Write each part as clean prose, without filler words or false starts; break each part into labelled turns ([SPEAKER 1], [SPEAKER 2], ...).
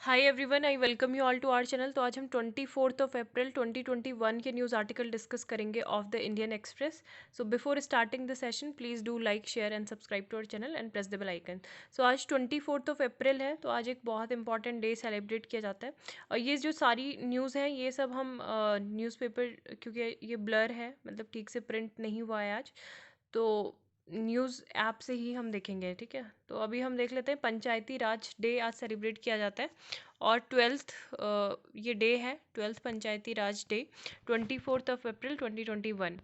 [SPEAKER 1] Hi everyone, I welcome you all to our channel. तो आज हम 24 अप्रैल 2021 के न्यूज़ आर्टिकल डिस्कस करेंगे of the Indian Express. So before starting the session please do like, share and subscribe to our channel and press the bell icon. So आज 24 अप्रैल है, तो आज एक बहुत इंपॉर्टेंट डे सेलिब्रेट किया जाता है। और ये जो सारी न्यूज़ हैं ये सब हम न्यूज़पेपर, क्योंकि ये ब्लर है, मतलब ठीक से प्रिंट नहीं हुआ है आज, तो न्यूज़ ऐप से ही हम देखेंगे। ठीक है, तो अभी हम देख लेते हैं। पंचायती राज डे आज सेलिब्रेट किया जाता है और 12th ये डे है, 12th पंचायती राज डे, 24 अप्रैल 2021।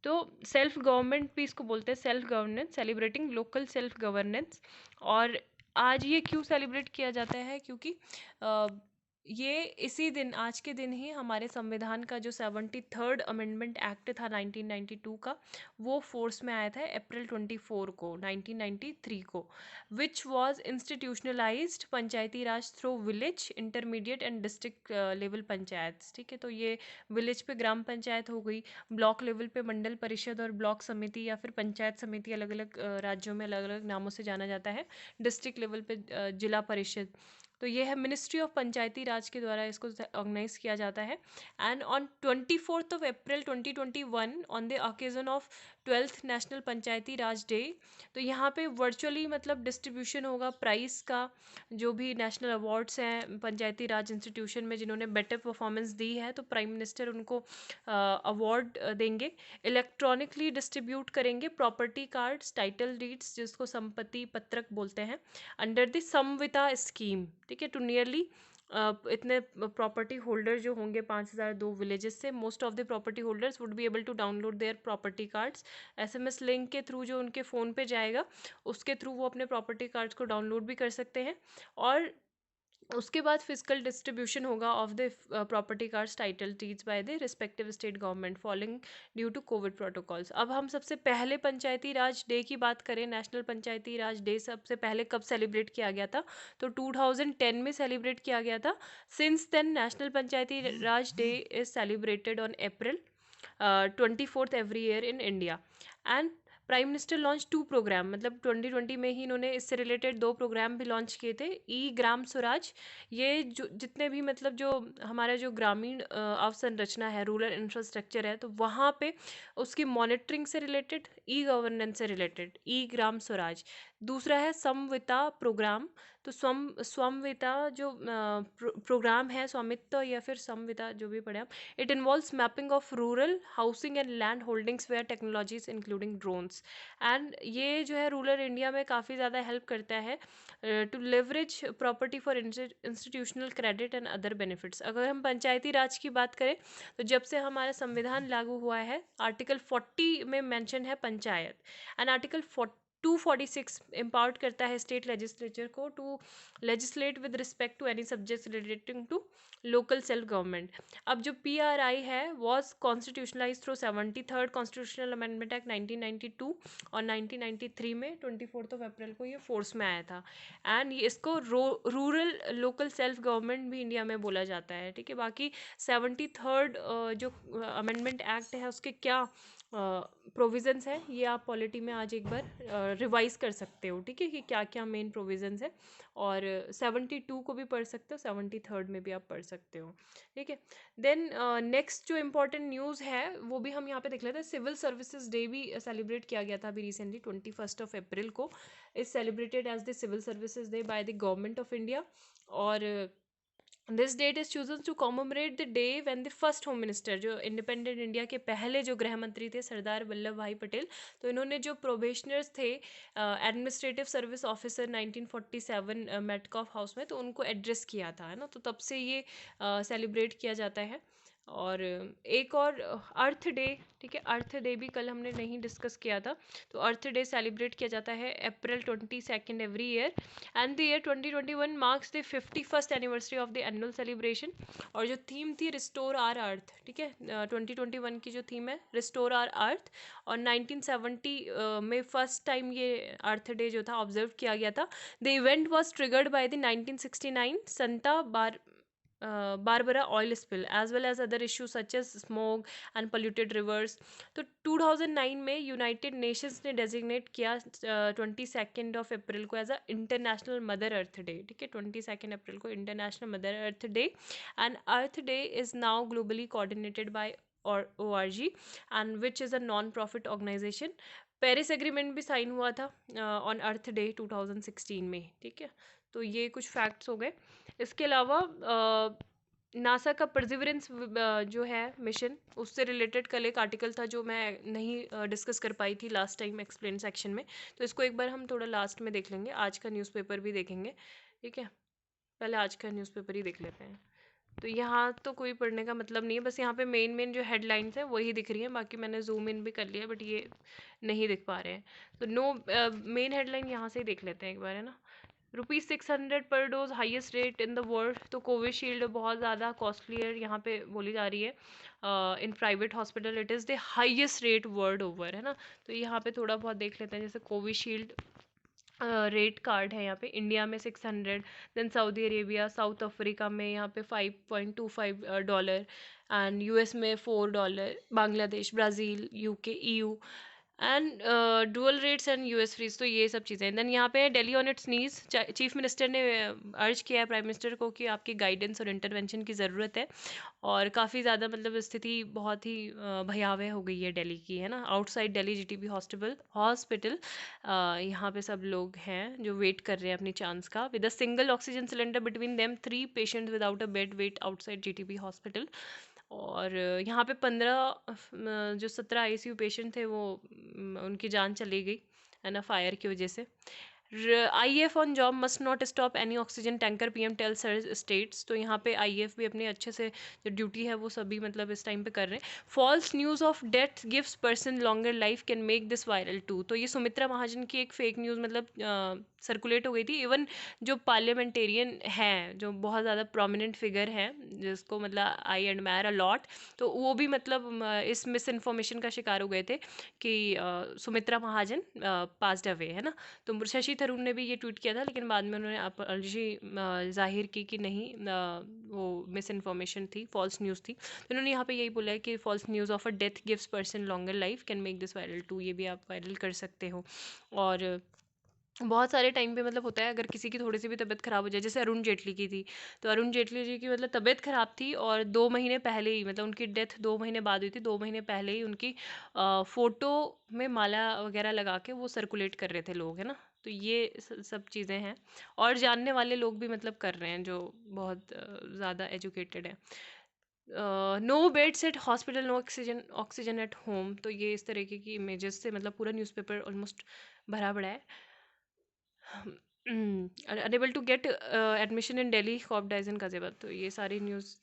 [SPEAKER 1] तो सेल्फ गवर्नमेंट भी इसको बोलते हैं, self governance, celebrating local self governance. और आज ये क्यों सेलिब्रेट किया जाता है, क्योंकि ये इसी दिन, आज के दिन ही हमारे संविधान का जो 73rd अमेंडमेंट एक्ट था 1992 का, वो फोर्स में आया था अप्रैल 24 को 1993 को, which was institutionalised Panchayati Raj through village, intermediate and district level panchayat. ठीक है, तो ये विलेज पे ग्राम पंचायत हो गई, ब्लॉक लेवल पे मंडल परिषद और ब्लॉक समिति या फिर पंचायत समिति, अलग अलग राज्यों में अलग अलग नामों से जाना जाता है। डिस्ट्रिक्ट लेवल पे जिला परिषद। तो ये है मिनिस्ट्री ऑफ पंचायती राज के द्वारा इसको ऑर्गेनाइज किया जाता है। And on 24 April 2021 on the occasion of 12th national panchayati Raj day, तो यहाँ पे वर्चुअली मतलब डिस्ट्रीब्यूशन होगा प्राइज़ का। जो भी नेशनल अवार्ड्स हैं पंचायती राज इंस्टीट्यूशन में जिन्होंने बेटर परफॉर्मेंस दी है, तो प्राइम मिनिस्टर उनको अवार्ड देंगे। इलेक्ट्रॉनिकली डिस्ट्रीब्यूट करेंगे प्रॉपर्टी कार्ड्स, टाइटल डीड्स, जिसको संपत्ति पत्रक बोलते हैं, अंडर द समविता स्कीम। ठीक है, टू नियरली इतने प्रॉपर्टी होल्डर जो होंगे 5002 विलेजेस से, most of the property holders would be able to download their property cards. SMS link के थ्रू जो उनके फ़ोन पे जाएगा, उसके थ्रू वो अपने प्रॉपर्टी कार्ड्स को डाउनलोड भी कर सकते हैं। और उसके बाद फिजिकल डिस्ट्रीब्यूशन होगा of the property cards, title deeds by the respective state government following due to Covid protocols. अब हम सबसे पहले पंचायती राज डे की बात करें, नेशनल पंचायती राज डे सबसे पहले कब सेलिब्रेट किया गया था, तो 2010 में सेलिब्रेट किया गया था। Since then national panchayati Raj day is celebrated on April 24th every year in India. And prime minister launch 2 program, मतलब 2020 में ही इन्होंने इससे रिलेटेड 2 प्रोग्राम भी लॉन्च किए थे। ई ग्राम स्वराज, ये जो जितने भी मतलब जो हमारा जो ग्रामीण अवसंरचना है, रूरल इंफ्रास्ट्रक्चर है, तो वहाँ पे उसकी मॉनिटरिंग से रिलेटेड, ई गवर्नेंस से रिलेटेड, ई ग्राम स्वराज। दूसरा है समविता प्रोग्राम। तो स्वमविता जो प्रोग्राम है, स्वामित्व या फिर समविता, जो भी पढ़े आप, it involves mapping of rural housing and land holdings where technologies including drones. And ये जो है रूरल इंडिया में काफ़ी ज़्यादा हेल्प करता है to leverage property for institutional credit and other benefits. अगर हम पंचायती राज की बात करें, तो जब से हमारा संविधान लागू हुआ है, आर्टिकल 40 में मेंशन है पंचायत, एंड आर्टिकल 246 एम्पावर्ड करता है स्टेट लेजिस्लेचर को to legislate with respect to any subjects relating to local self government. अब जो पीआरआई है was constitutionalize through 73rd constitutional amendment act 1992, और 1993 में 24 अप्रैल को ये फोर्स में आया था। एंड इसको रूरल लोकल सेल्फ गवर्नमेंट भी इंडिया में बोला जाता है। ठीक है, बाकी 73rd जो अमेंडमेंट एक्ट है उसके क्या प्रोविजंस है, ये आप पॉलिटी में आज एक बार रिवाइज कर सकते हो। ठीक है, कि क्या क्या मेन प्रोविजंस है, और 72 को भी पढ़ सकते हो, 73rd में भी आप पढ़ सकते हो। ठीक है, देन नेक्स्ट जो इम्पोर्टेंट न्यूज़ है वो भी हम यहाँ पे देख लेते हैं। सिविल सर्विसेज डे भी सेलिब्रेट किया गया था अभी रिसेंटली, 21 अप्रैल को is celebrated as the civil services day by the government of India. और this date is chosen to commemorate the day when the first home minister, जो independent India के पहले जो गृह मंत्री थे, सरदार वल्लभ भाई पटेल, तो इन्होंने जो प्रोबेशनर्स थे, administrative service officer 1947 Metcalfe house में, तो उनको एड्रेस किया था, है ना। तो तब से ये सेलिब्रेट किया जाता है। और एक और अर्थ डे, ठीक है, अर्थ डे भी कल हमने नहीं डिस्कस किया था। तो अर्थ डे सेलिब्रेट किया जाता है अप्रैल 22 every year, and the year 2021 marks the 51st anniversary of the annual celebration. और जो थीम थी रिस्टोर आर अर्थ, ठीक है, 2021 की जो थीम है रिस्टोर आर अर्थ। और 1970 में फर्स्ट टाइम ये अर्थ डे जो था ऑब्जर्व किया गया था। The event was triggered by the 1969 Santa Barbara oil spill as well as other issues such as smoke and polluted rivers. तो 2009 में यूनाइटेड नेशंस ने डेजिग्नेट किया 22 अप्रैल को as a international mother earth day. ठीक है, 22 अप्रैल को international mother earth day. And earth day is now globally coordinated by ORG and which is a non profit organization. Paris agreement भी sign हुआ था ऑन अर्थ डे 2016 में. ठीक है, तो ये कुछ फैक्ट्स हो गए. इसके अलावा नासा का परसिवरेंस जो है मिशन, उससे रिलेटेड कल एक आर्टिकल था जो मैं नहीं डिस्कस कर पाई थी लास्ट टाइम एक्सप्लेन सेक्शन में, तो इसको एक बार हम थोड़ा लास्ट में देख लेंगे. आज का न्यूज़पेपर भी देखेंगे. ठीक है, पहले आज का न्यूज़पेपर ही देख लेते हैं. तो यहाँ तो कोई पढ़ने का मतलब नहीं है, बस यहाँ पे मेन मेन जो हेडलाइंस हैं वही दिख रही हैं, बाकी मैंने जूम इन भी कर लिया बट ये नहीं दिख पा रहे हैं. तो नो मेन हेडलाइन यहाँ से ही देख लेते हैं एक बार, है ना. ₹600 पर dose highest rate in the world. तो कोविशील्ड बहुत ज़्यादा कॉस्टली है यहाँ पे बोली जा रही है. In private hospital it is the highest rate world over, है ना. तो यहाँ पे थोड़ा बहुत देख लेते हैं. जैसे कोविशील्ड रेट कार्ड है यहाँ पे इंडिया में 600, then Saudi Arabia, South Africa में यहाँ पे $5.25 एंड यूएस में $4, Bangladesh, Brazil, UK, EU and dual rates and US freeze. तो ये सब चीज़ें. देन यहाँ पे Delhi on its knees. Chief minister ने अर्ज किया है प्राइम मिनिस्टर को कि आपकी गाइडेंस और इंटरवेंशन की ज़रूरत है. और काफ़ी ज़्यादा मतलब स्थिति बहुत ही भयावह हो गई है दिल्ली की, है ना. आउटसाइड दिल्ली जीटीबी हॉस्पिटल यहाँ पे सब लोग हैं जो वेट कर रहे हैं अपनी चांस का. With a single oxygen cylinder between them 3 patient without a bed wait outside GTB hospital. और यहाँ पे 15 जो 17 आईसीयू पेशेंट थे वो उनकी जान चली गई, है ना, फायर की वजह से. IF on job must not stop any oxygen tanker, PM tells states. तो यहाँ पे IF भी अपने अच्छे से जो ड्यूटी है वो सभी मतलब इस टाइम पे कर रहे हैं. False news of death gives person longer life can make this viral too. तो ये सुमित्रा महाजन की एक फेक न्यूज़ मतलब सर्कुलेट हो गई थी. इवन जो पार्लियामेंटेरियन हैं, जो बहुत ज़्यादा प्रोमिनेंट फिगर हैं जिसको मतलब आई एडमायर अ लॉट, तो वो भी मतलब इस मिस इन्फॉर्मेशन का शिकार हो गए थे कि सुमित्रा महाजन पास्ड अवे, है ना. तो शशि थरूर ने भी ये ट्वीट किया था, लेकिन बाद में उन्होंने अपॉलजी जाहिर की कि नहीं वो मिस इन्फॉर्मेशन थी, फॉल्स न्यूज़ थी. तो उन्होंने यहाँ पे यही बोला है कि false news of a death gives person longer life can make this viral too. ये भी आप वायरल कर सकते हो. और बहुत सारे टाइम पे मतलब होता है अगर किसी की थोड़ी सी भी तबीयत ख़राब हो जाए, जैसे अरुण जेटली की थी. तो अरुण जेटली जी की मतलब तबीयत ख़राब थी और 2 महीने पहले ही मतलब उनकी डेथ 2 महीने बाद हुई थी. 2 महीने पहले ही उनकी फ़ोटो में माला वगैरह लगा के वो सर्कुलेट कर रहे थे लोग, है ना. तो ये सब चीज़ें हैं और जानने वाले लोग भी मतलब कर रहे हैं जो बहुत ज़्यादा एजुकेटेड है. No beds at hospital, no oxygen at home. तो ये इस तरीके की इमेजेस से मतलब पूरा न्यूज़पेपर ऑलमोस्ट भरा पड़ा है. Unable to get admission in Delhi, cop dies in Ghaziabad. तो ये सारी न्यूज़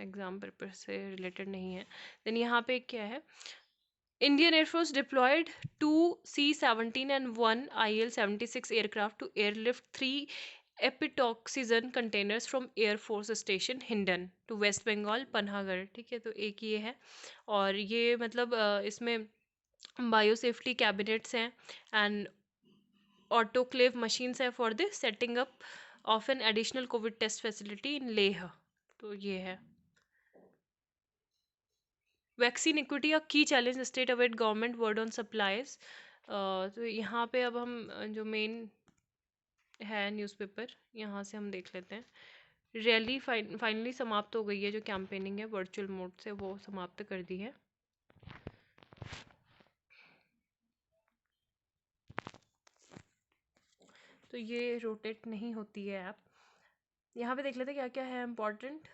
[SPEAKER 1] एग्जाम पेपर से रिलेटेड नहीं है. देन यहाँ पे क्या है, Indian air force deployed 2C-17 and 1 IL-76 aircraft to airlift 3 empty oxygen containers from air force station Hindon to West Bengal Panagarh. ठीक है, तो एक ये है. और ये मतलब इसमें बायो सेफ्टी कैबिनेट्स हैं एंड autoclave machines है for the setting up of an additional COVID test facility in Leh. तो ये है. वैक्सीन इक्विटी अ की challenge, state await government word on supplies. तो यहाँ पे अब हम जो मेन है न्यूज़पेपर यहाँ से हम देख लेते हैं. रैली फाइनली समाप्त हो गई है. जो कैंपेनिंग है वर्चुअल मोड से वो समाप्त कर दी है. तो ये रोटेट नहीं होती है ऐप. यहाँ पे देख लेते हैं क्या क्या है इम्पॉर्टेंट.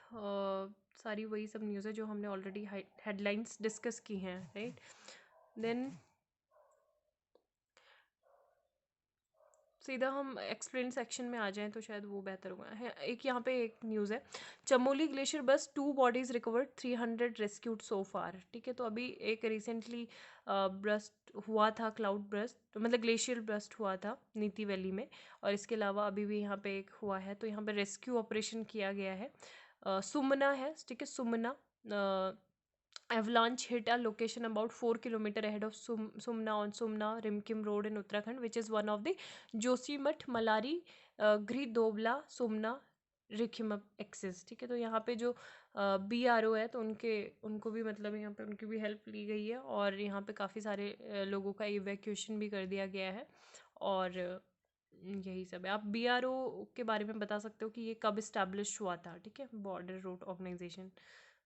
[SPEAKER 1] सारी वही सब न्यूज़ है जो हमने ऑलरेडी हेडलाइंस डिस्कस की हैं, राइट. देन सीधा हम एक्सप्लेन सेक्शन में आ जाएं तो शायद वो बेहतर होगा. एक यहाँ पे एक न्यूज़ है, चमोली ग्लेशियर बस 2 बॉडीज़ रिकवर्ड, 300 रेस्क्यूड सो फार. ठीक है, तो अभी एक रिसेंटली ब्रस्ट हुआ था, क्लाउड ब्रस्ट तो मतलब ग्लेशियर ब्रस्ट हुआ था नीति वैली में. और इसके अलावा अभी भी यहाँ पे एक हुआ है. तो यहाँ पे रेस्क्यू ऑपरेशन किया गया है. सुमना है, ठीक है, Sumana. avalanche hit a location about 4 kilometers ahead of Sumna on Sumna Rimkim Road in Uttarakhand, which is one of the Josimath, Malari, Gridobla, Sumna रिखिमब एक्सिस, ठीक है। तो यहाँ पे जो BRO है, तो उनको भी मतलब यहाँ पे उनकी भी हेल्प ली गई है, और यहाँ पे काफ़ी सारे लोगों का इवैक्यूएशन भी कर दिया गया है। और यही सब है। आप BRO के बारे में बता सकते हो कि ये कब इस्टेब्लिश हुआ था, ठीक है। बॉर्डर रोड ऑर्गेनाइजेशन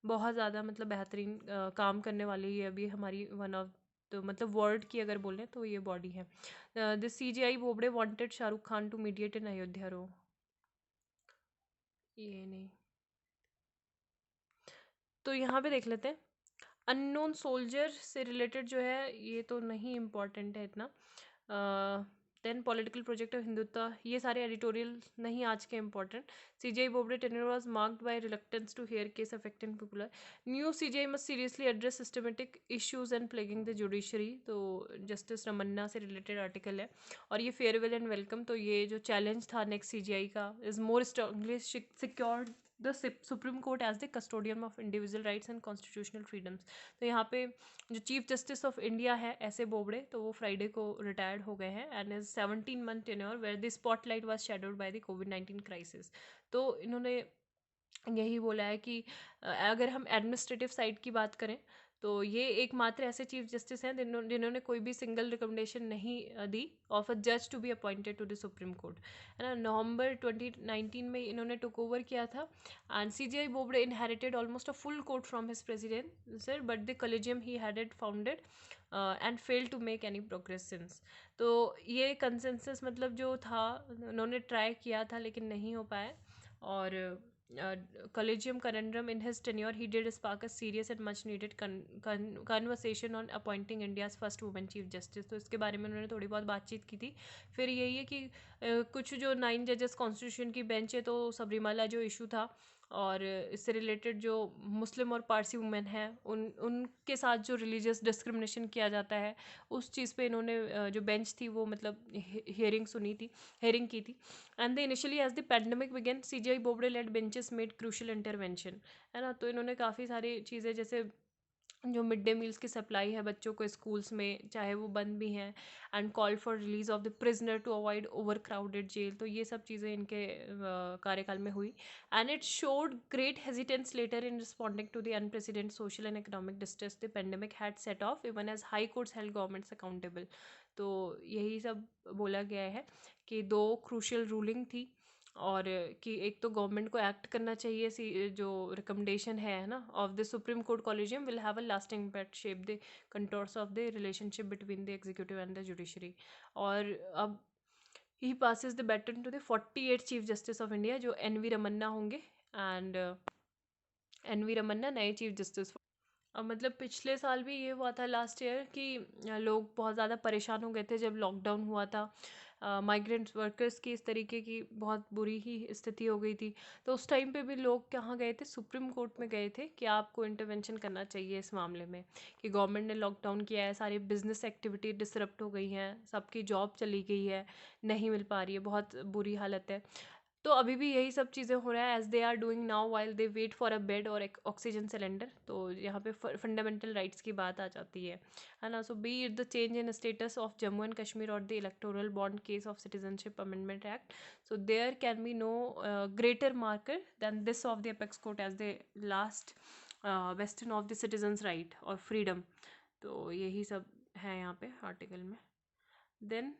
[SPEAKER 1] बहुत ज़्यादा मतलब बेहतरीन काम करने वाली है अभी हमारी, वन ऑफ तो मतलब वर्ल्ड की अगर बोलें तो ये बॉडी है। The CGI Bobde wanted Shahrukh Khan to mediate in Ayodhya row, ये नहीं। तो यहाँ पे देख लेते हैं, अननोन सोल्जर से रिलेटेड जो है ये तो नहीं इम्पोर्टेंट है इतना। Then political project of Hindutva, ये सारे एडिटोरियल नहीं आज के important. CGI Bobde tenure was marked by reluctance to hear case affecting popular, new CGI must seriously address systematic issues and plaguing the judiciary, तो जस्टिस रमन्ना से रिलेटेड आर्टिकल है। और ये फेयरवेल एंड वेलकम, तो ये जो चैलेंज था नेक्स्ट CGI का, is more strongly secured the supreme court as the custodian of individual rights and constitutional freedoms. तो यहाँ पे जो चीफ जस्टिस ऑफ इंडिया है ऐसे बोबड़े, तो वो फ्राइडे को रिटायर्ड हो गए हैं, and is 17 month tenure where the spotlight was shadowed by the कोविड-19 क्राइसिस। तो इन्होंने यही बोला है कि अगर हम एडमिनिस्ट्रेटिव साइड की बात करें, तो ये एकमात्र ऐसे चीफ जस्टिस हैं जिन्होंने कोई भी सिंगल रिकमेंडेशन नहीं दी ऑफ अ जज to be appointed to the supreme court, है ना। नवंबर 2019 में इन्होंने टुक ओवर किया था, and CGI Bobde inherited almost a full court from his president sir, but the collegium he had founded and fail to make any progress since. तो ये consensus मतलब जो था, उन्होंने ट्राई किया था लेकिन नहीं हो पाया। और Collegium conundrum in his tenure, he did spark a serious and much needed conversation on appointing India's first woman chief justice। तो इसके बारे में उन्होंने थोड़ी बहुत बातचीत की थी। फिर यही है कि कुछ जो 9 जजेस कॉन्स्टिट्यूशन की बेंच है, तो सबरीमाला जो इशू था, और इससे रिलेटेड जो मुस्लिम और पारसी वुमेन हैं, उनके साथ जो रिलीजियस डिस्क्रिमिनेशन किया जाता है, उस चीज़ पे इन्होंने जो बेंच थी वो मतलब हेयरिंग की थी। And they initially as the pandemic began, CGI Bobde led benches made crucial intervention, है ना। तो इन्होंने काफ़ी सारी चीज़ें, जैसे जो मिड डे मील्स की सप्लाई है बच्चों को स्कूल्स में, चाहे वो बंद भी हैं, and call for release of the prisoner to avoid over crowded jail, तो ये सब चीज़ें इनके कार्यकाल में हुई। And it showed great hesitance later in responding to the unprecedented social and economic distress the pandemic had set off, even as high courts held governments accountable. तो यही सब बोला गया है कि दो क्रूशियल रूलिंग थी, और कि एक तो गवर्नमेंट को एक्ट करना चाहिए, जो रिकमेंडेशन है ना of the supreme court collegium will have a lasting impact, shape the contours of the relationship between the executive and the judiciary. और अब he passes the baton to the 48 chief justice of India, जो NV Ramana होंगे, and NV Ramana नए chief justice. अब मतलब पिछले साल भी ये हुआ था, लास्ट ईयर, कि लोग बहुत ज़्यादा परेशान हो गए थे जब लॉकडाउन हुआ था। माइग्रेंट वर्कर्स की इस तरीके की बहुत बुरी ही स्थिति हो गई थी। तो उस टाइम पे भी लोग कहाँ गए थे, सुप्रीम कोर्ट में गए थे कि आपको इंटरवेंशन करना चाहिए इस मामले में, कि गवर्नमेंट ने लॉकडाउन किया है, सारी बिजनेस एक्टिविटी डिसरप्ट हो गई हैं, सबकी जॉब चली गई है, नहीं मिल पा रही है, बहुत बुरी हालत है। तो अभी भी यही सब चीज़ें हो रहा है, as they are doing now while they wait for a bed और एक ऑक्सीजन सिलेंडर। तो यहाँ पे फंडामेंटल राइट्स की बात आ जाती है ना। So be it the change in status of Jammu and Kashmir और the electoral bond case of citizenship amendment act, so there can be no greater marker than this of the apex court as the last western of the citizens right और freedom. तो यही सब है यहाँ पे article में। Then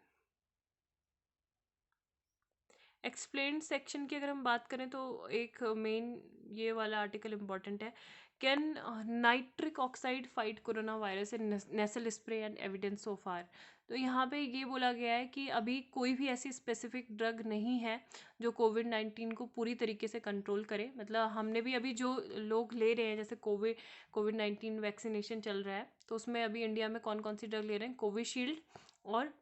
[SPEAKER 1] explain section की अगर हम बात करें, तो एक मेन ये वाला आर्टिकल इम्पॉर्टेंट है, can nitric oxide fight corona virus in nasal spray and evidence so far. तो यहाँ पे ये बोला गया है कि अभी कोई भी ऐसी स्पेसिफिक ड्रग नहीं है जो कोविड-19 को पूरी तरीके से कंट्रोल करे। मतलब हमने भी अभी जो लोग ले रहे हैं, जैसे कोविड-19 वैक्सीनेशन चल रहा है, तो उसमें अभी इंडिया में कौन कौन सी ड्रग ले रहे हैं, कोविशील्ड और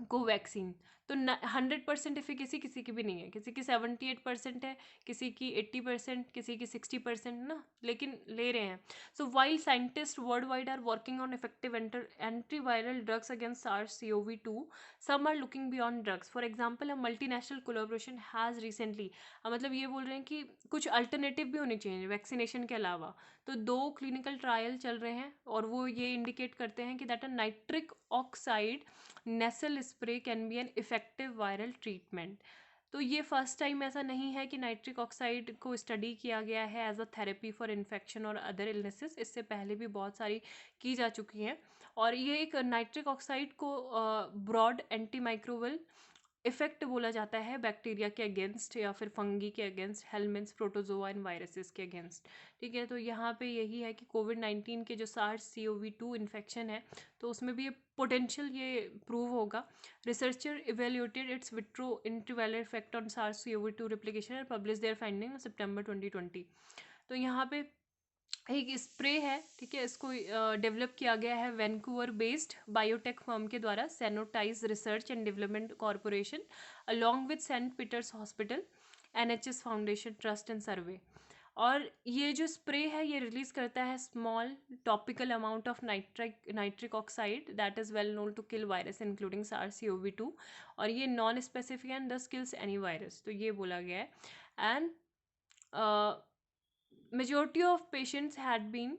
[SPEAKER 1] कोवैक्सीन। तो 100% एफिकेसी किसी की भी नहीं है, किसी की 78% है, किसी की 80%, किसी की 60% ना, लेकिन ले रहे हैं। So while scientist world wide are working on effective antiviral drugs against SARS-CoV-2, some are looking beyond drugs. For example, a multinational collaboration has recently, मतलब ये बोल रहे हैं कि कुछ अल्टरनेटिव भी होने चाहिए वैक्सीनेशन के अलावा। तो 2 क्लिनिकल ट्रायल चल रहे हैं, और वो ये इंडिकेट करते हैं कि that a nitric oxide nasal spray can be an effective viral treatment। तो ये फर्स्ट टाइम ऐसा नहीं है कि नाइट्रिक ऑक्साइड को स्टडी किया गया है as a therapy for infection और अदर इलनेसेस। इससे पहले भी बहुत सारी की जा चुकी हैं। और ये एक नाइट्रिक ऑक्साइड को ब्रॉड एंटी माइक्रोवल इफेक्ट बोला जाता है बैक्टीरिया के अगेंस्ट या फिर फंगी के against, helminths, protozoa and viruses के अगेंस्ट। ठीक है, तो यहाँ पे यही है कि कोविड-19 के जो SARS-CoV-2 इन्फेक्शन है तो उसमें भी ये पोटेंशियल ये प्रूव होगा। Researcher evaluated its vitro antiviral effect on SARS-CoV-2 replication and published their finding in September 2020। तो यहाँ पे एक स्प्रे है, ठीक है, इसको डेवलप किया गया है वैंकूवर बेस्ड बायोटेक फर्म के द्वारा, Sanotize research and development corporation along with saint Peter's hospital, NHS foundation trust and Surrey. और ये जो स्प्रे है ये रिलीज करता है small topical amount of nitric oxide that is well known to kill virus including SARS-CoV-2। और ये non specific and thus kills any virus, तो ये बोला गया है। And majority of patients had been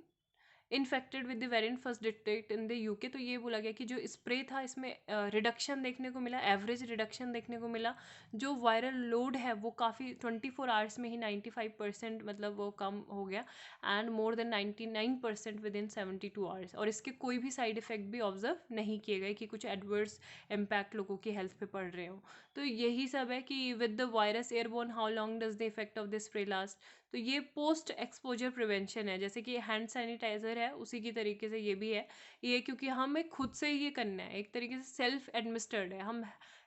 [SPEAKER 1] infected with the variant first detect in the UK। तो ये बोला गया कि जो स्प्रे था इसमें रिडक्शन देखने को मिला, एवरेज रिडक्शन देखने को मिला। जो वायरल लोड है वो काफ़ी 24 आवर्स में ही 95% मतलब वो कम हो गया, and more than 99% with in 72 hours. और इसके कोई भी साइड इफेक्ट भी ऑब्जर्व नहीं किए गए कि कुछ एडवर्स इम्पैक्ट लोगों की हेल्थ पे पड़ रहे हो। तो यही सब है कि with the virus airborne how long does the effect of the spray last. तो ये पोस्ट एक्सपोजर प्रिवेंशन है, जैसे कि हैंड सैनिटाइज़र है उसी की तरीके से ये भी है। ये क्योंकि हमें खुद से ही ये करना है, एक तरीके से सेल्फ एडमिनिस्टर्ड है, हम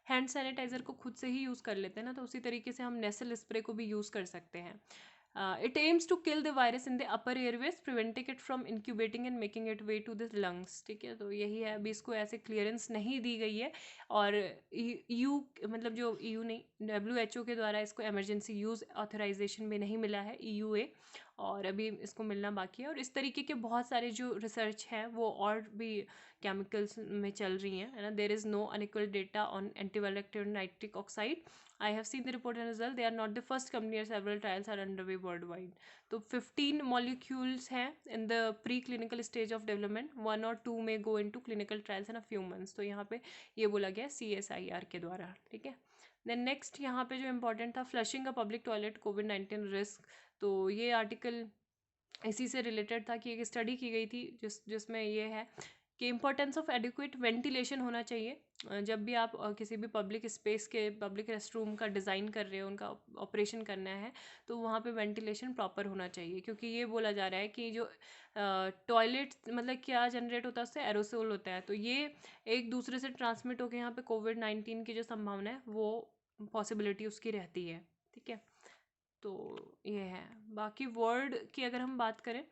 [SPEAKER 1] हैंड सैनिटाइज़र को खुद से ही यूज़ कर लेते हैं ना, तो उसी तरीके से हम नेसल स्प्रे को भी यूज़ कर सकते हैं। It aims to kill the virus in the upper airways, preventing it from incubating and making it way to the lungs. ठीक है, तो यही है, अभी इसको ऐसे क्लियरेंस नहीं दी गई है। और EU मतलब जो EU नहीं, WHO के द्वारा इसको इमरजेंसी यूज़ ऑथराइजेशन भी नहीं मिला है, EUA, और अभी इसको मिलना बाकी है। और इस तरीके के बहुत सारे जो रिसर्च हैं वो और भी केमिकल्स में चल रही हैं, है ना। There is no unequal data on antiviral nitric oxide. I have seen the report and result, they are not the first company, several trials are under way world wide. तो 15 मॉलिक्यूल्स हैं in the pre clinical stage of development, 1 और 2 में go into clinical trials in a few months. तो यहाँ पे ये बोला गया CSIR के द्वारा। ठीक है, देन नेक्स्ट यहाँ पे जो इंपॉर्टेंट था, flushing a public toilet covid risk. तो ये आर्टिकल इसी से रिलेटेड था कि एक स्टडी की गई थी जिसमें ये है कि इम्पोर्टेंस ऑफ एडिक्वेट वेंटिलेशन होना चाहिए। जब भी आप किसी भी पब्लिक स्पेस के पब्लिक रेस्टरूम का डिज़ाइन कर रहे हो, उनका ऑपरेशन करना है, तो वहाँ पे वेंटिलेशन प्रॉपर होना चाहिए। क्योंकि ये बोला जा रहा है कि जो टॉयलेट मतलब क्या जनरेट होता है, उससे एरोसोल होता है, तो ये एक दूसरे से ट्रांसमिट होकर यहाँ पे कोविड-19 की जो संभावना है वो पॉसिबिलिटी उसकी रहती है। ठीक है, तो ये है। बाकी वर्ल्ड की अगर हम बात करें,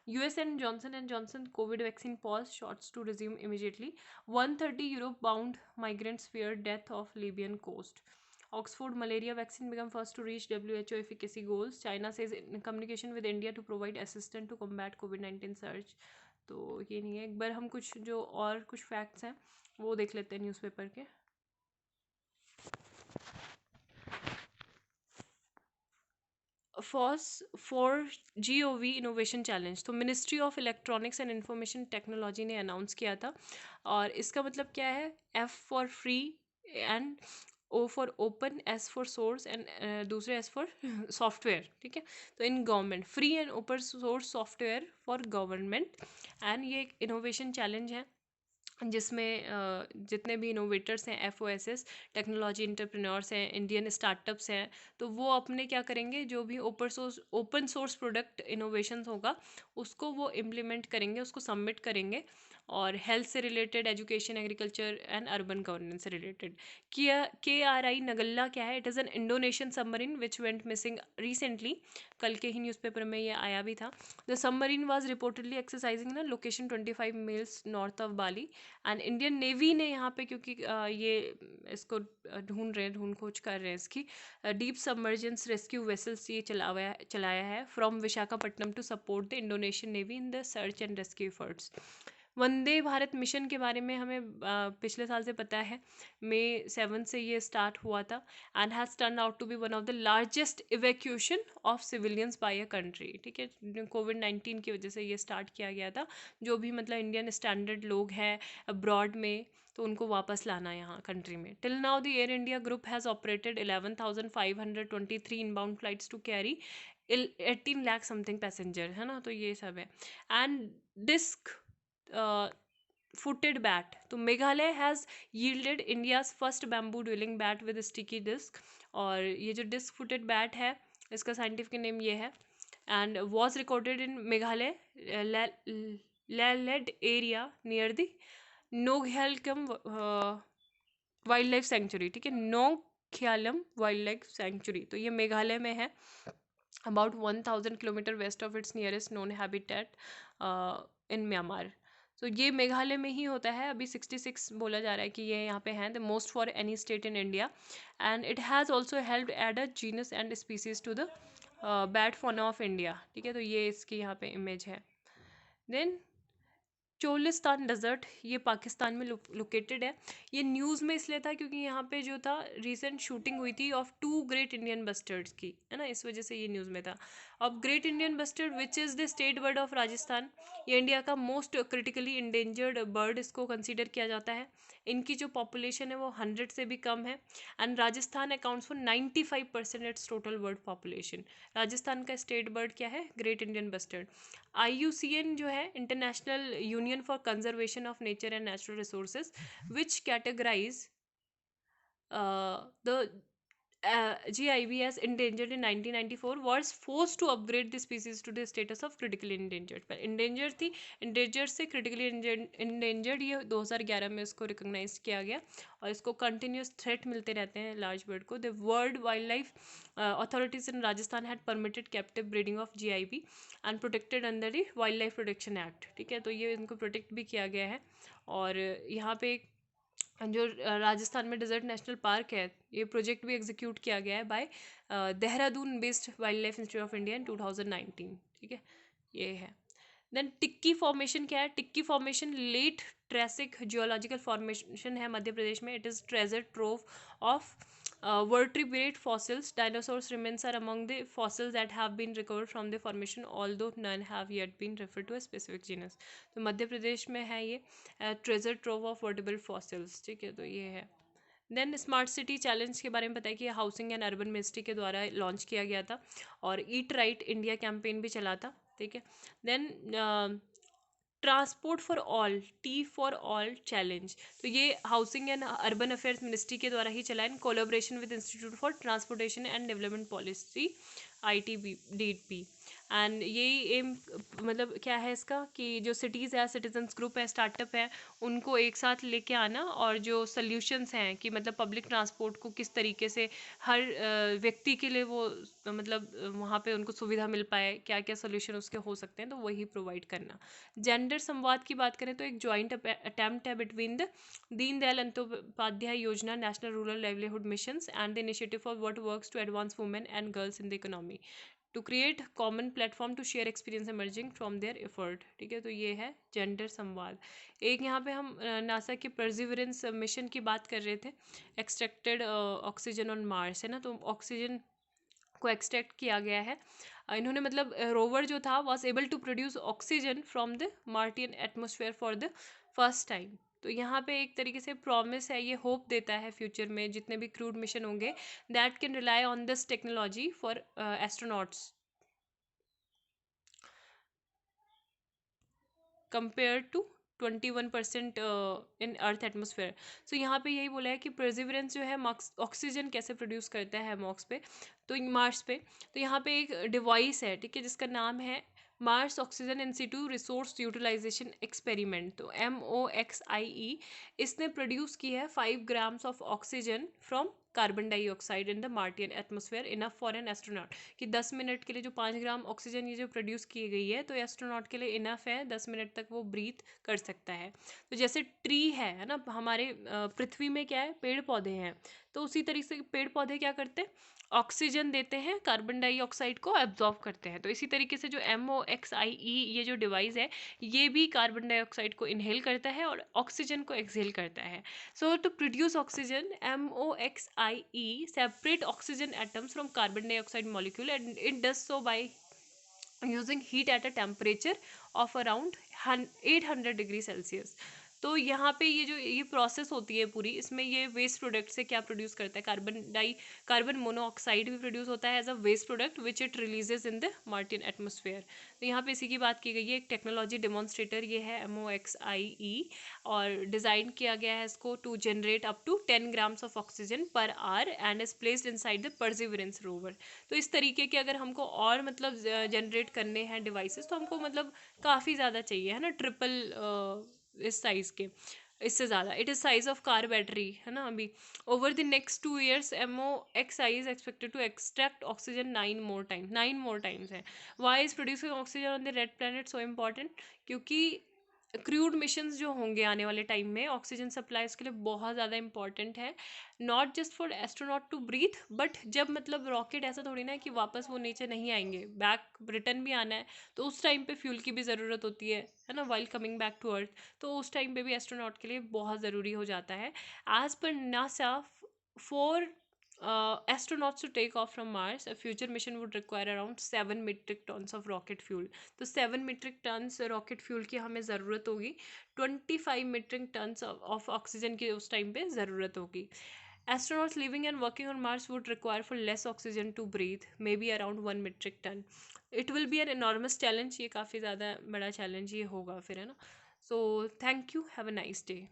[SPEAKER 1] US and Johnson Covid vaccine pause shots to resume immediately, 130 Europe bound migrants fear death of Libyan coast. Oxford malaria vaccine become first to reach WHO efficacy goals. China says in communication with India to provide assistance to combat COVID-19 surge। तो ये नहीं है, एक बार हम कुछ जो और कुछ फैक्ट्स हैं वो देख लेते हैं न्यूज़पेपर के। फॉर GOV इनोवेशन चैलेंज, तो ministry of electronics and information technology ने अनाउंस किया था। और इसका मतलब क्या है, F for free and O for open, S for source and दूसरे S फॉर सॉफ्टवेयर। ठीक है, तो in government free and open source software for government. And ये एक इनोवेशन चैलेंज है जिसमें जितने भी इनोवेटर्स हैं, FOSS टेक्नोलॉजी इंटरप्रेन्योर्स हैं, इंडियन स्टार्टअप्स हैं, तो वो अपने क्या करेंगे, जो भी ओपन सोर्स प्रोडक्ट इनोवेशंस होगा उसको वो इम्प्लीमेंट करेंगे, उसको सबमिट करेंगे। और हेल्थ से related, education, agriculture and urban governance से रिलेटेड। KRI नगल्ला क्या है, it is an Indonesian submarine which went missing recently. कल के ही न्यूज़पेपर में ये आया भी था। The submarine was reportedly exercising the location 25 meals north of Bali. And Indian navy ने यहाँ पे, क्योंकि ये इसको ढूंढ खोज कर रहे हैं इसकी, डीप सबमर्जेंस रेस्क्यू वेसल्स ये चलाया है from Visakhapatnam to support the Indonesian navy in the search and rescue efforts. Vande Bharat mission के बारे में हमें पिछले साल से पता है, May 7 से ये स्टार्ट हुआ था and has turn out to be one of the largest evacuation of civilians by a country. ठीक है, कोविड-19 की वजह से ये स्टार्ट किया गया था। जो भी मतलब इंडियन स्टैंडर्ड लोग हैं अब्रॉड में, तो उनको वापस लाना है यहाँ कंट्री में. Till now the Air India group has operated 11,523 inbound flights to carry 18 lakh something passenger, है ना. तो ये सब है. एंड डिस्क footed bat, तो Meghalaya has yielded India's first bamboo drilling bat with sticky disk. और ये जो डिस्क फुटेड बैट है इसका साइंटिफिक नेम ये है. And was recorded in Meghalaya Lailad area near the Nongkhyllem wild life sanctuary. ठीक है, नोगख्यालम वाइल्ड लाइफ सेंचुरी. तो ये मेघालय में है, about 1,000 kilometre west of its nearest known habitat in Myanmar. तो ये मेघालय में ही होता है. अभी 66 बोला जा रहा है कि ये यहाँ पे हैं, the most for any state in India. And it has also helped add a genus and species to the bat fauna of India. ठीक है, तो ये इसकी यहाँ पे इमेज है. देन चोलिस्तान डेजर्ट, ये पाकिस्तान में लोकेटेड है. ये न्यूज़ में इसलिए था क्योंकि यहाँ पे जो था रीसेंट शूटिंग हुई थी ऑफ 2 ग्रेट इंडियन बस्टर्ड्स की, है ना, इस वजह से ये न्यूज़ में था. अब great Indian bustard which is the state bird of Rajasthan, ये इंडिया का मोस्ट क्रिटिकली इंडेंजर्ड बर्ड इसको कंसीडर किया जाता है. इनकी जो पॉपुलेशन है वो 100 से भी कम है. And Rajasthan accounts for 95% it's total bird population. Rajasthan का स्टेट बर्ड क्या है? Great Indian bustard. IUCN जो है, international union for conservation of nature and natural resources, which categorize the GIB as endangered in 1994, was forced to upgrade the species to the status of critically endangered. पर endangered थी, endangered से critically endangered ये 2011 में इसको recognise किया गया. और इसको कंटिन्यूस थ्रेट मिलते रहते हैं लार्ज बर्ड को. The world wild life authorities in Rajasthan had permitted captive breeding of GIB and protected under the wild life protection act. ठीक है, तो ये इनको प्रोटेक्ट भी किया गया है. और यहाँ पे जो राजस्थान में डेजर्ट नेशनल पार्क है, ये प्रोजेक्ट भी एग्जीक्यूट किया गया है by Dehradun based wild life institute of India in 2019. ठीक है, ये है. देन टिक्की फॉर्मेशन क्या है? टिक्की फॉर्मेशन लेट ट्रेसिक जियोलॉजिकल फॉर्मेशन है मध्य प्रदेश में. It is treasure trove of vertebrate fossils. Dinosaurs remains are among the fossils that have been recovered from the formation, although none have yet been referred to a specific genus. तो मध्य प्रदेश में है ये treasure trove of vertebral fossils. ठीक है, तो ये है. Then smart city challenge के बारे में बताया कि हाउसिंग एंड अर्बन मिनिस्ट्री के द्वारा लॉन्च किया गया था. और ईट राइट इंडिया कैंपेन भी चला था. ठीक है. Then transport for all, T for all challenge, तो ये housing and urban affairs ministry के द्वारा ही चला है in collaboration with institute for transportation and development policy ITBDP. And यही एम मतलब क्या है इसका कि जो सिटीज़ है, सिटीजन्स ग्रुप है, स्टार्टअप है, उनको एक साथ लेके आना. और जो सल्यूशंस हैं कि मतलब पब्लिक ट्रांसपोर्ट को किस तरीके से हर व्यक्ति के लिए वो मतलब वहाँ पे उनको सुविधा मिल पाए, क्या क्या सोल्यूशन उसके हो सकते हैं, तो वही प्रोवाइड करना. जेंडर संवाद की बात करें तो एक जॉइंट अटेम्प्ट है between the Deendayal Antyodaya Yojana, national rural livelihood missions and the initiative for what works to advance women and girls in the economy to create common platform to share experience emerging from their effort. ठीक है, तो ये है gender संवाद. एक यहाँ पे हम नासा के परसिवरेंस मिशन की बात कर रहे थे. एक्सट्रैक्टेड ऑक्सीजन ऑन मार्स, है ना, तो ऑक्सीजन को एक्सट्रैक्ट किया गया है. इन्होंने मतलब रोवर जो था was able to produce oxygen from the Martian atmosphere for the first time. तो यहाँ पे एक तरीके से प्रॉमिस है, ये होप देता है फ्यूचर में जितने भी क्रूड मिशन होंगे that can rely on this technology for astronauts compare to 21% in earth atmosphere. So यहाँ पे यही बोला है कि परसिवरेंस जो है ऑक्सीजन कैसे प्रोड्यूस करता है मॉक्स पे, तो मार्स पे. तो यहाँ पे एक डिवाइस है, ठीक है, जिसका नाम है Mars oxygen in situ resource utilization experiment. तो MOXIE इसने प्रोड्यूस की है 5 grams of oxygen from carbon dioxide in the Martian atmosphere enough for an astronaut. कि 10 मिनट के लिए जो 5 ग्राम ऑक्सीजन ये जो प्रोड्यूस की गई है तो एस्ट्रोनॉट के लिए इनफ है, 10 मिनट तक वो ब्रीथ कर सकता है. तो जैसे ट्री है ना, हमारे पृथ्वी में क्या है, पेड़ पौधे हैं, तो उसी तरीके से पेड़ पौधे क्या करते हैं, ऑक्सीजन देते हैं, कार्बन डाइऑक्साइड को एब्जॉर्ब करते हैं. तो इसी तरीके से जो MOXIE ये जो डिवाइस है ये भी कार्बन डाइऑक्साइड को इनहेल करता है और ऑक्सीजन को एक्सहेल करता है. So to produce oxygen, MOXIE separate oxygen atoms from carbon dioxide molecule, and it does so by using heat at a temperature of around 800 degrees Celsius. तो यहाँ पे ये जो ये प्रोसेस होती है पूरी, इसमें ये वेस्ट प्रोडक्ट से क्या प्रोड्यूस करता है, कार्बन मोनोऑक्साइड भी प्रोड्यूस होता है as a waste product which it releases in the Martian atmosphere. तो यहाँ पे इसी की बात की गई है। एक टेक्नोलॉजी डेमोन्स्ट्रेटर ये है MOXIE, और डिज़ाइन किया गया है इसको to generate up to 10 grams of oxygen per hour and is placed inside the Perseverance rover. तो इस तरीके के अगर हमको और मतलब जनरेट करने हैं डिवाइसेस, तो हमको मतलब काफ़ी ज़्यादा चाहिए, है ना, ट्रिपल इस साइज़ के, इससे ज़्यादा। It is size of car battery, है ना। अभी over the next 2 years MOXIE is expected to extract oxygen 9 more times है। Why is producing oxygen on the red planet so important, क्योंकि क्रूड मिशंस जो होंगे आने वाले टाइम में, ऑक्सीजन सप्लाई उसके लिए बहुत ज़्यादा इंपॉर्टेंट है। Not just for astronaut to breathe, but जब मतलब रॉकेट ऐसा थोड़ी ना है कि वापस वो नीचे नहीं आएंगे, बैक रिटर्न भी आना है, तो उस टाइम पे फ्यूल की भी ज़रूरत होती है ना, while coming back to earth. तो उस टाइम पे भी एस्ट्रोनॉट के लिए बहुत ज़रूरी हो जाता है। As per NASA, four astronauts to take off from Mars, a future mission would require around 7 metric tons of rocket fuel. तो 7 metric tons रॉकेट फ्यूल की हमें ज़रूरत होगी, 25 metric tons ऑफ ऑक्सीजन की उस टाइम पे ज़रूरत होगी। Astronauts living and working on Mars would require for less oxygen to breathe, maybe around 1 metric ton. It will be an enormous challenge, ये काफ़ी ज़्यादा बड़ा चैलेंज ये होगा फिर, है ना। So thank you, have a nice day.